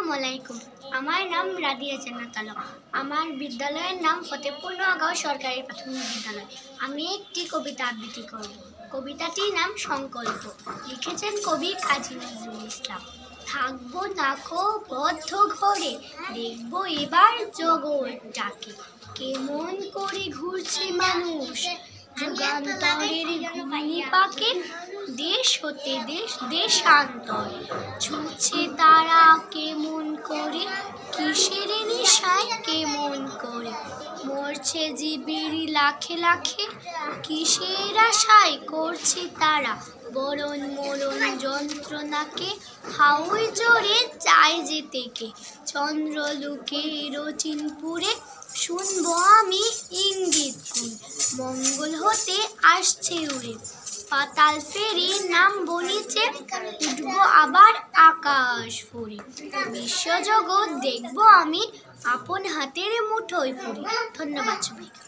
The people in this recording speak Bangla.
আসসালামু আলাইকুম। আমার নাম রাদিয়া জান্নাত আলম। আমার বিদ্যালয়ের নাম ফতেপুর নোয়াগাঁও সরকারি প্রাথমিক বিদ্যালয়। আমি একটি কবিতা আবৃত্তি করব। কবিতাটির নাম সংকল্প। লিখেছেন কবি কাজী নজরুল ইসলাম। থাকবো না কো বদ্ধ ঘরে, দেখবো এবার জগৎটাকে। কেমন করে ঘুরছে মানুষ যুগান্তরের ঘূর্ণিপাকে। দেশ হতে দেশ দেশান্তরে ছুটছে তারা কেমন করে, কিসের নেশায় কেমন করে। মরছে জীবের লাখে লাখে, কিসের আশায় করছে তারা বরণ মরণ যন্ত্রণাকে। হাউই জোরে চায় যেতে কে, চন্দ্রলোকে রচিনপুরে। শুনবো আমি ইঙ্গিত কই, মঙ্গল হতে আসছে উড়ে। পাতাল ফেরি নামবো নিচে, উঠবো আবার আকাশ ফুঁড়ে। বিশ্বজগৎ দেখবো আমি আপন হাতের মুঠোয় পুরে। ধন্যবাদ সবাইকে।